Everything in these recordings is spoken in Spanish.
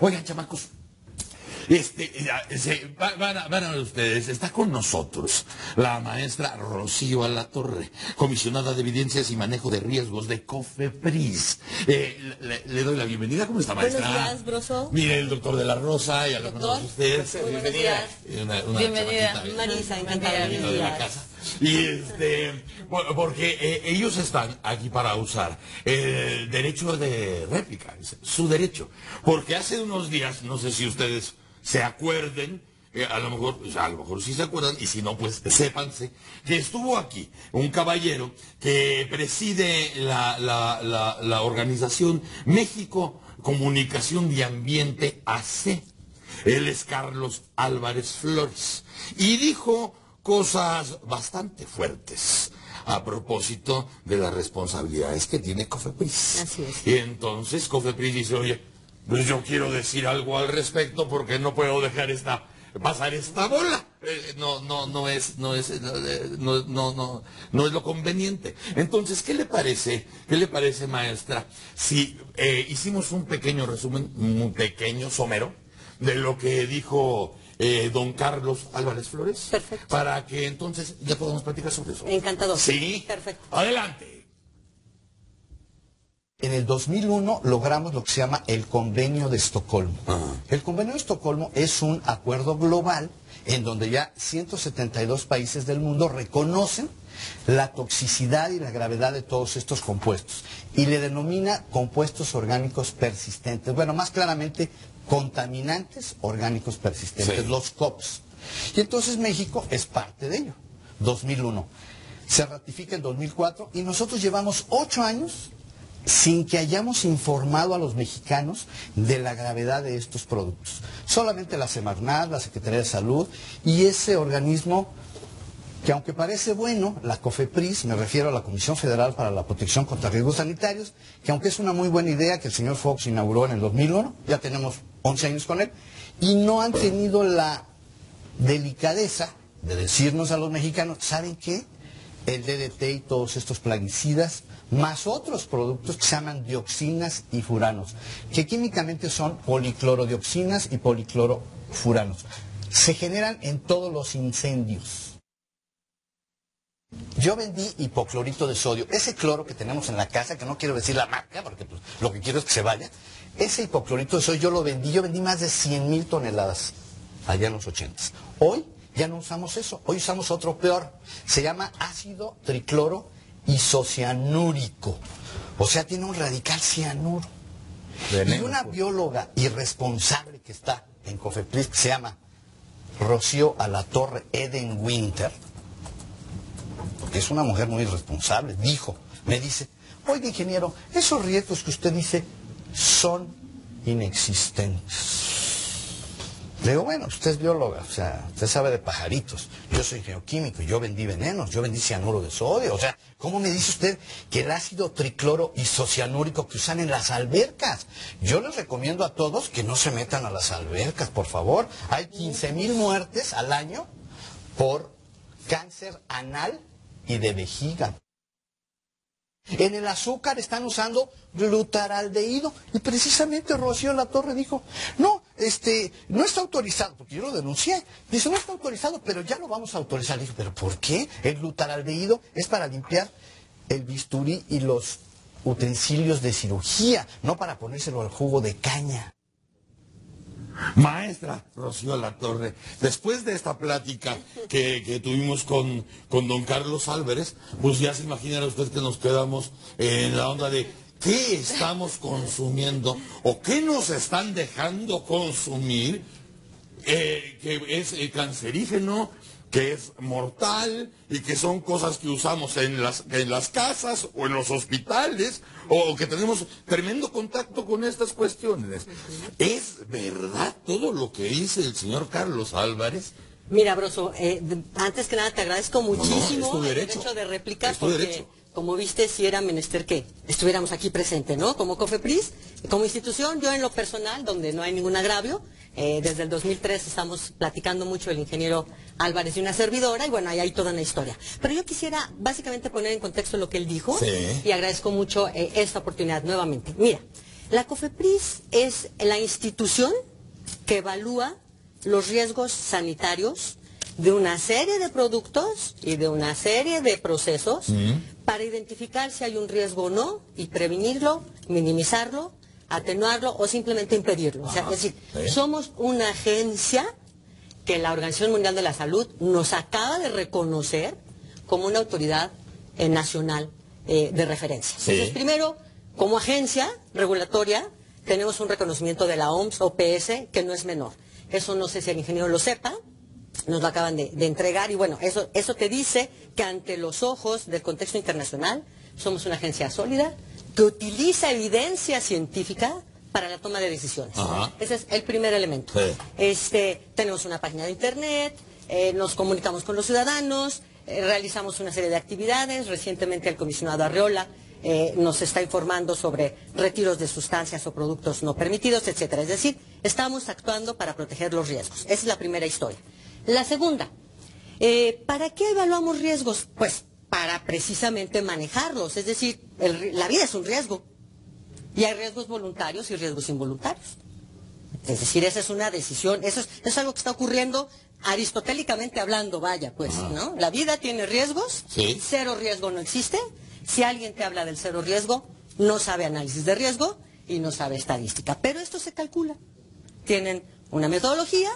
Oigan, chamacos, van a ver ustedes, está con nosotros la maestra Rocío Alatorre, comisionada de evidencias y manejo de riesgos de COFEPRIS. Le doy la bienvenida. ¿Cómo está, maestra? Buenos días, Broso. Mire, el doctor de la Rosa y a los de ustedes. Bienvenida. Bienvenida. Marisa, encantada. De la casa. Y bueno, porque ellos están aquí para usar el derecho de réplica, su derecho. Porque hace unos días, no sé si ustedes se acuerden, a lo mejor sí se acuerdan, y si no, pues sépanse, que estuvo aquí un caballero que preside la organización México Comunicación de Ambiente AC. Él es Carlos Álvarez Flores. Y dijo cosas bastante fuertes a propósito de las responsabilidades que tiene COFEPRIS. Así es. Y entonces COFEPRIS dice, oye, pues yo quiero decir algo al respecto porque no puedo dejar pasar esta bola. No es lo conveniente. Entonces, ¿qué le parece, maestra, si hicimos un pequeño resumen, un pequeño somero de lo que dijo don Carlos Álvarez Flores? Perfecto. Para que entonces ya podamos platicar sobre eso. Encantador. Sí. Perfecto. Adelante. En el 2001 logramos lo que se llama el Convenio de Estocolmo. El Convenio de Estocolmo es un acuerdo global en donde ya 172 países del mundo reconocen la toxicidad y la gravedad de todos estos compuestos y le denomina compuestos orgánicos persistentes. Bueno, más claramente, contaminantes orgánicos persistentes, sí, los COPS. Y entonces México es parte de ello. 2001. Se ratifica en 2004 y nosotros llevamos 8 años sin que hayamos informado a los mexicanos de la gravedad de estos productos. Solamente la Semarnat, la Secretaría de Salud y ese organismo que, aunque parece bueno, la COFEPRIS, me refiero a la Comisión Federal para la Protección contra Riesgos Sanitarios, que aunque es una muy buena idea que el señor Fox inauguró en el 2001, ya tenemos 11 años con él, y no han tenido la delicadeza de decirnos a los mexicanos, ¿saben qué? El DDT y todos estos plaguicidas, más otros productos que se llaman dioxinas y furanos, que químicamente son policlorodioxinas y policlorofuranos. Se generan en todos los incendios. Yo vendí hipoclorito de sodio, ese cloro que tenemos en la casa, que no quiero decir la marca, porque pues, lo que quiero es que se vaya. Ese hipoclorito de sodio yo vendí más de 100,000 toneladas allá en los 80s. Hoy ya no usamos eso, hoy usamos otro peor, se llama ácido tricloro isocianúrico, o sea, tiene un radical cianuro. Y una bióloga irresponsable que está en COFEPRIS, que se llama Rocío Alatorre Eden Winter, que es una mujer muy irresponsable, me dice, oiga, ingeniero, esos riesgos que usted dice son inexistentes. Le digo, bueno, usted es bióloga, o sea, usted sabe de pajaritos. Yo soy geoquímico, yo vendí venenos, yo vendí cianuro de sodio. O sea, ¿cómo me dice usted que el ácido tricloro isocianúrico que usan en las albercas? Yo les recomiendo a todos que no se metan a las albercas, por favor. Hay 15,000 muertes al año por cáncer anal y de vejiga. En el azúcar están usando glutaraldehído y precisamente Rocío Alatorre dijo, no, no está autorizado, porque yo lo denuncié. Dice, no está autorizado, pero ya lo vamos a autorizar. Dije, ¿pero por qué? El glutaraldehído es para limpiar el bisturí y los utensilios de cirugía, no para ponérselo al jugo de caña. Maestra Rocío Alatorre, después de esta plática que tuvimos con don Carlos Álvarez, pues ya se imaginará usted que nos quedamos en la onda de qué estamos consumiendo o qué nos están dejando consumir, que es cancerígeno, que es mortal y que son cosas que usamos en las casas o en los hospitales o que tenemos tremendo contacto con estas cuestiones. ¿Es verdad todo lo que dice el señor Carlos Álvarez? Mira, Broso, antes que nada te agradezco muchísimo el derecho de réplica porque, como viste, si era menester que estuviéramos aquí presentes, ¿no? Como COFEPRIS, como institución, yo en lo personal, donde no hay ningún agravio, desde el 2003 estamos platicando mucho el ingeniero Álvarez y una servidora, y bueno, ahí hay toda una historia. Pero yo quisiera básicamente poner en contexto lo que él dijo, sí, y agradezco mucho esta oportunidad nuevamente. Mira, La COFEPRIS es la institución que evalúa los riesgos sanitarios de una serie de productos y de una serie de procesos para identificar si hay un riesgo o no y prevenirlo, minimizarlo, atenuarlo o simplemente impedirlo. O sea, es decir, somos una agencia que la Organización Mundial de la Salud nos acaba de reconocer como una autoridad nacional de referencia. Entonces, primero, como agencia regulatoria, tenemos un reconocimiento de la OMS, OPS, que no es menor. Eso no sé si el ingeniero lo sepa, nos lo acaban de entregar y bueno, eso te dice que ante los ojos del contexto internacional somos una agencia sólida que utiliza evidencia científica para la toma de decisiones. Ese es el primer elemento. Tenemos una página de internet, nos comunicamos con los ciudadanos, realizamos una serie de actividades. Recientemente el comisionado Arreola nos está informando sobre retiros de sustancias o productos no permitidos, etcétera. Es decir, estamos actuando para proteger los riesgos. Esa es la primera historia. La segunda, ¿para qué evaluamos riesgos? Pues para precisamente manejarlos. Es decir, la vida es un riesgo. Y hay riesgos voluntarios y riesgos involuntarios. Es decir, esa es una decisión, eso es algo que está ocurriendo aristotélicamente hablando, vaya, pues, ¿no? La vida tiene riesgos, cero riesgo no existe. Si alguien te habla del cero riesgo, no sabe análisis de riesgo y no sabe estadística. Pero esto se calcula. Tienen una metodología,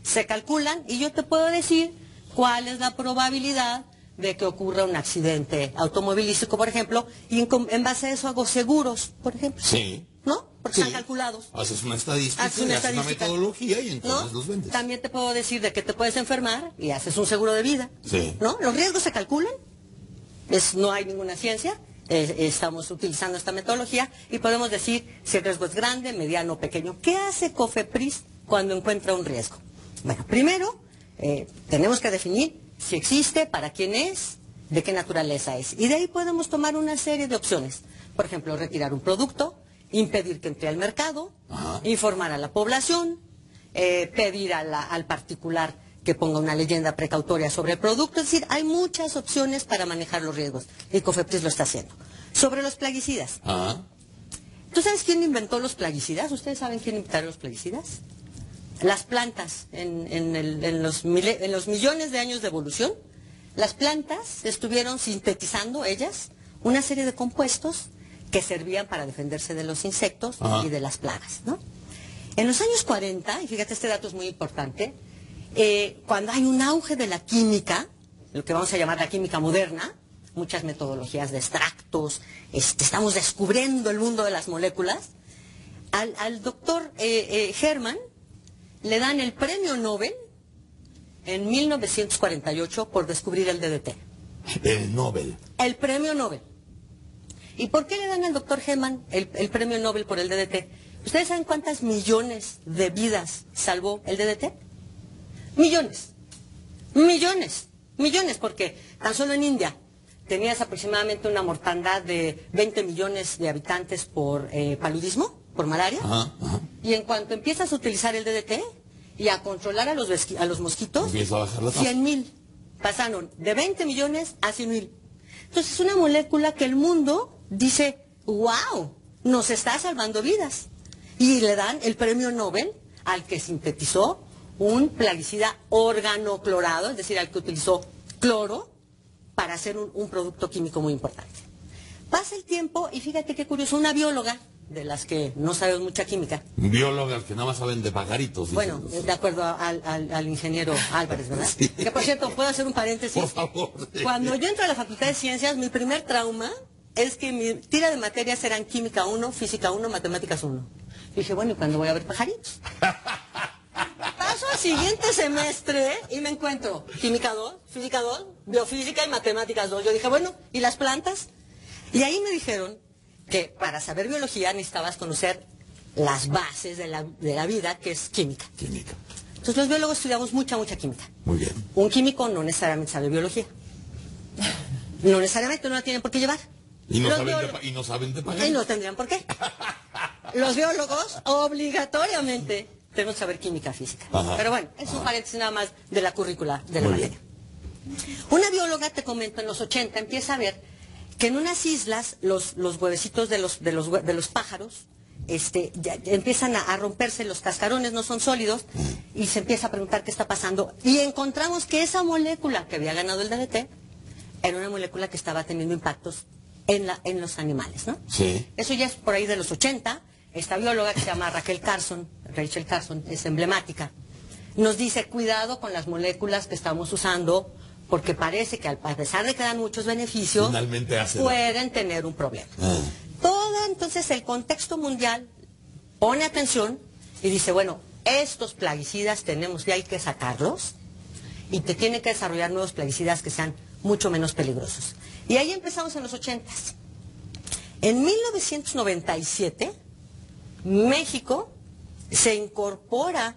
se calculan y yo te puedo decir cuál es la probabilidad de que ocurra un accidente automovilístico, por ejemplo, y en base a eso hago seguros, por ejemplo. ¿No? Porque están calculados. Haces una estadística, haces una metodología y entonces los vendes. También te puedo decir de que te puedes enfermar y haces un seguro de vida. ¿No? Los riesgos se calculan. No hay ninguna ciencia. Estamos utilizando esta metodología y podemos decir si el riesgo es grande, mediano o pequeño. ¿Qué hace COFEPRIS cuando encuentra un riesgo? Bueno, primero tenemos que definir si existe, para quién es, de qué naturaleza es. Y de ahí podemos tomar una serie de opciones. Por ejemplo, retirar un producto, impedir que entre al mercado, informar a la población, pedir al particular que ponga una leyenda precautoria sobre el producto. Es decir, hay muchas opciones para manejar los riesgos. Y COFEPRIS lo está haciendo. Sobre los plaguicidas. ¿Tú sabes quién inventó los plaguicidas? ¿Ustedes saben quién inventaron los plaguicidas? Las plantas, en los millones de años de evolución, las plantas estuvieron sintetizando ellas una serie de compuestos que servían para defenderse de los insectos y de las plagas, ¿no? En los años 40, y fíjate, este dato es muy importante, cuando hay un auge de la química, lo que vamos a llamar la química moderna, muchas metodologías de extractos, estamos descubriendo el mundo de las moléculas, al doctor Hermann le dan el premio Nobel en 1948 por descubrir el DDT. El Nobel. El premio Nobel. ¿Y por qué le dan al doctor Hermann el premio Nobel por el DDT? ¿Ustedes saben cuántas millones de vidas salvó el DDT? Millones. Millones. Millones, porque tan solo en India tenías aproximadamente una mortandad de 20 millones de habitantes por paludismo, por malaria. Y en cuanto empiezas a utilizar el DDT y a controlar a los mosquitos, 100.000 pasaron de 20 millones a 100.000. Entonces es una molécula que el mundo dice, wow, nos está salvando vidas. Y le dan el premio Nobel al que sintetizó un plaguicida organoclorado, es decir, al que utilizó cloro para hacer un producto químico muy importante. Pasa el tiempo y fíjate qué curioso, una bióloga, de las que no sabemos mucha química. Biólogas que nada más saben de pajaritos. Bueno, de acuerdo al ingeniero Álvarez, ¿verdad? Sí. Que por cierto, ¿puedo hacer un paréntesis? Por favor. Cuando yo entro a la Facultad de Ciencias, mi primer trauma es que mi tira de materias eran Química 1, Física 1, Matemáticas 1. Y dije, bueno, ¿y cuándo voy a ver pajaritos? Paso al siguiente semestre y me encuentro Química 2, Física 2, Biofísica y Matemáticas 2. Yo dije, bueno, ¿y las plantas? Y ahí me dijeron que para saber biología necesitabas conocer las bases de la vida, que es química. Entonces los biólogos estudiamos mucha química. Muy bien. Un químico no necesariamente sabe biología. No necesariamente, no la tienen por qué llevar. Y no saben de pagar. Y no tendrían por qué. Los biólogos obligatoriamente tenemos que saber química física. Pero bueno, es un paréntesis nada más de la currícula de la materia. Una bióloga, te comento, en los 80 empieza a ver que en unas islas los huevecitos de los pájaros ya empiezan a romperse los cascarones, no son sólidos, y se empieza a preguntar qué está pasando. Y encontramos que esa molécula que había ganado el DDT era una molécula que estaba teniendo impactos en los animales, ¿no? Sí. Eso ya es por ahí de los 80. Esta bióloga que se llama Rachel Carson, es emblemática, nos dice, cuidado con las moléculas que estamos usando, porque parece que a pesar de que dan muchos beneficios, finalmente pueden tener un problema. Entonces el contexto mundial pone atención y dice, bueno, estos plaguicidas tenemos y hay que sacarlos, y te tiene que desarrollar nuevos plaguicidas que sean mucho menos peligrosos. Y ahí empezamos en los 80s. En 1997, México se incorpora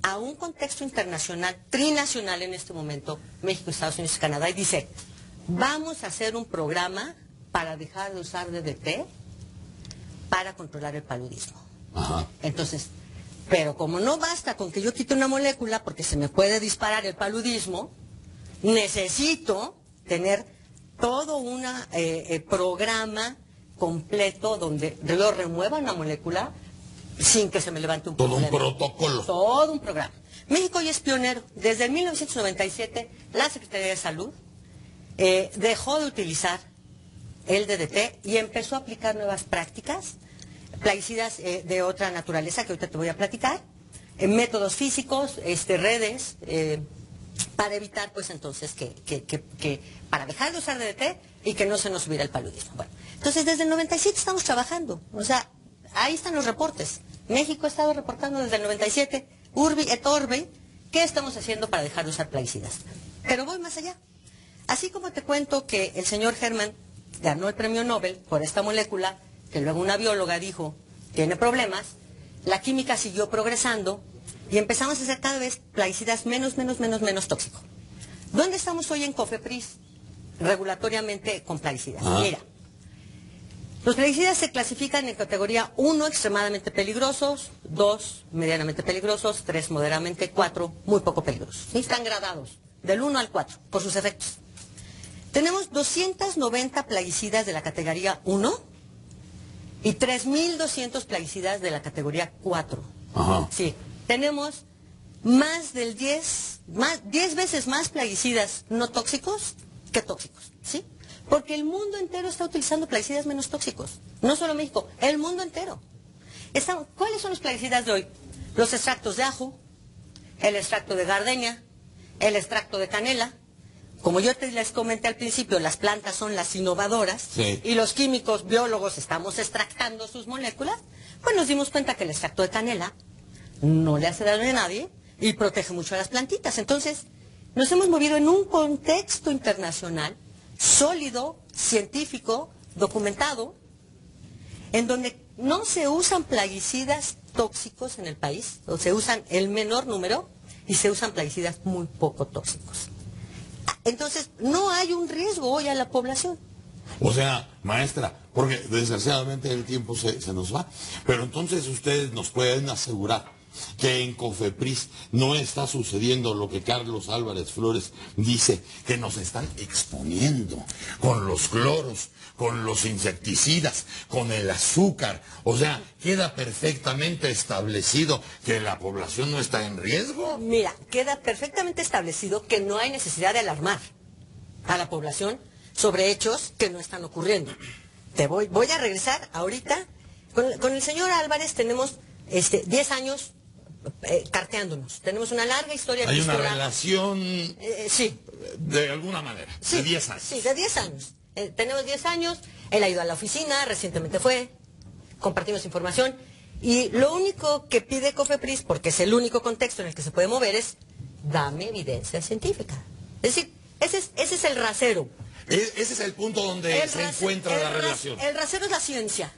a un contexto internacional, trinacional en este momento, México, Estados Unidos y Canadá, y dice, vamos a hacer un programa para dejar de usar DDT para controlar el paludismo. Ajá. Entonces, pero como no basta con que yo quite una molécula porque se me puede disparar el paludismo, necesito tener todo un programa completo donde yo remueva una molécula sin que se me levante un problema. Todo un protocolo. Todo un programa. México ya es pionero. Desde 1997, la Secretaría de Salud dejó de utilizar el DDT y empezó a aplicar nuevas prácticas, plaguicidas de otra naturaleza que ahorita te voy a platicar, métodos físicos, redes, para evitar, pues entonces, para dejar de usar DDT y que no se nos subiera el paludismo. Bueno, entonces desde el 97 estamos trabajando, o sea, ahí están los reportes. México ha estado reportando desde el 97, urbi et orbi, qué estamos haciendo para dejar de usar plaguicidas. Pero voy más allá. Así como te cuento que el señor Hermann ganó el premio Nobel por esta molécula, que luego una bióloga dijo, tiene problemas, la química siguió progresando y empezamos a hacer cada vez plaguicidas menos tóxicos. ¿Dónde estamos hoy en COFEPRIS regulatoriamente con plaguicidas? Mira, los plaguicidas se clasifican en categoría 1, extremadamente peligrosos, 2, medianamente peligrosos, 3, moderadamente, 4, muy poco peligrosos. ¿Sí? Están gradados, del 1 al 4, por sus efectos. Tenemos 290 plaguicidas de la categoría 1 y 3.200 plaguicidas de la categoría 4. Ajá. Sí, tenemos más del 10 veces más plaguicidas no tóxicos que tóxicos, ¿sí? Porque el mundo entero está utilizando plaguicidas menos tóxicos. No solo México, el mundo entero. ¿Cuáles son los plaguicidas de hoy? Los extractos de ajo, el extracto de gardenia, el extracto de canela. Como yo les comenté al principio, las plantas son las innovadoras, sí, y los químicos, biólogos, estamos extractando sus moléculas. Pues nos dimos cuenta que el extracto de canela no le hace daño a nadie y protege mucho a las plantitas. Entonces, nos hemos movido en un contexto internacional sólido, científico, documentado, en donde no se usan plaguicidas tóxicos en el país, o se usan el menor número, y se usan plaguicidas muy poco tóxicos. Entonces, no hay un riesgo hoy a la población. O sea, maestra, porque desgraciadamente el tiempo se nos va, pero entonces ustedes nos pueden asegurar que en COFEPRIS no está sucediendo lo que Carlos Álvarez Flores dice, que nos están exponiendo con los cloros, con los insecticidas, con el azúcar. O sea, queda perfectamente establecido que la población no está en riesgo. Mira, queda perfectamente establecido que no hay necesidad de alarmar a la población sobre hechos que no están ocurriendo. Voy a regresar ahorita. Con el señor Álvarez tenemos 10 años carteándonos. Tenemos una larga historia. Hay una relación, sí, de alguna manera, sí, de 10 años. Sí, de 10 años. Tenemos 10 años, él ha ido a la oficina, recientemente fue, compartimos información, y lo único que pide COFEPRIS, porque es el único contexto en el que se puede mover, es dame evidencia científica. Es decir, ese es el rasero. Ese es el punto donde se encuentra la relación. El rasero es la ciencia.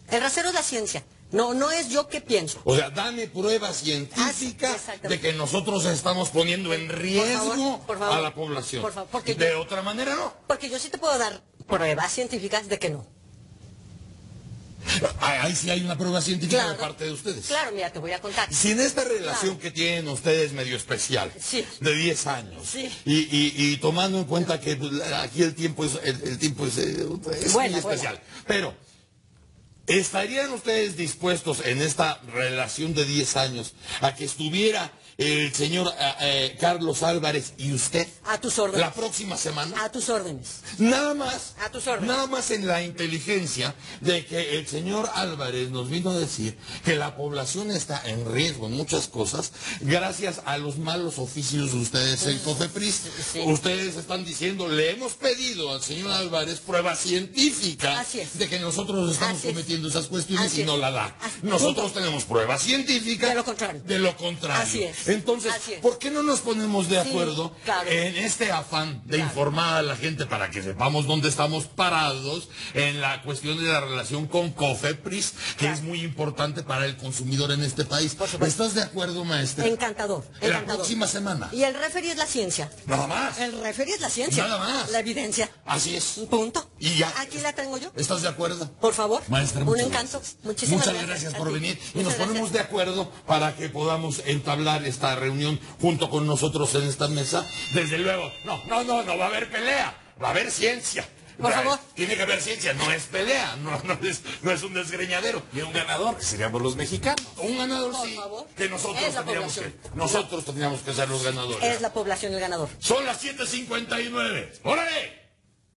El rasero es la ciencia. No es yo que pienso. O sea, dame pruebas científicas de que nosotros estamos poniendo en riesgo por favor, a la población. Por favor, porque de otra manera no. Porque yo sí te puedo dar pruebas científicas de que no. Ahí sí hay una prueba científica, claro, de parte de ustedes. Claro, mira, te voy a contar. Si en esta relación, claro, que tienen ustedes medio especial, sí, de 10 años, sí, y tomando en cuenta que aquí el tiempo es muy especial, pero ¿Estarían ustedes dispuestos en esta relación de 10 años a que estuviera el señor Carlos Álvarez y usted? A tus órdenes. La próxima semana. A tus órdenes. Nada más. A tus órdenes. Nada más en la inteligencia de que el señor Álvarez nos vino a decir que la población está en riesgo en muchas cosas gracias a los malos oficios de ustedes en COFEPRIS. Sí. Ustedes están diciendo, le hemos pedido al señor Álvarez prueba científica de que nosotros estamos cometiendo esas cuestiones y no la da. Nosotros tenemos pruebas científicas de lo contrario. De lo contrario. Así es. Entonces, Así es. ¿por qué no nos ponemos de acuerdo claro. en este afán de informar a la gente para que sepamos dónde estamos parados en la cuestión de la relación con COFEPRIS, que es muy importante para el consumidor en este país? ¿Estás de acuerdo, maestra? Encantador. La próxima semana. Y el referee es la ciencia. Nada más. El referee es la ciencia. Nada más. La evidencia. Así es. Punto. Y ya. Aquí la tengo yo. ¿Estás de acuerdo? Por favor. Maestra, un encanto. Gracias. Muchísimas gracias por venir. Y muchas nos ponemos de acuerdo para que podamos entablar esta reunión junto con nosotros en esta mesa. Desde luego, no va a haber pelea, va a haber ciencia. Por favor. Tiene que haber ciencia, no es pelea, no es un desgreñadero. Y un ganador, que seríamos los mexicanos. Un ganador, por sí, favor. que nosotros tendríamos que ser los ganadores. Es la población el ganador. Son las 7:59. ¡Órale!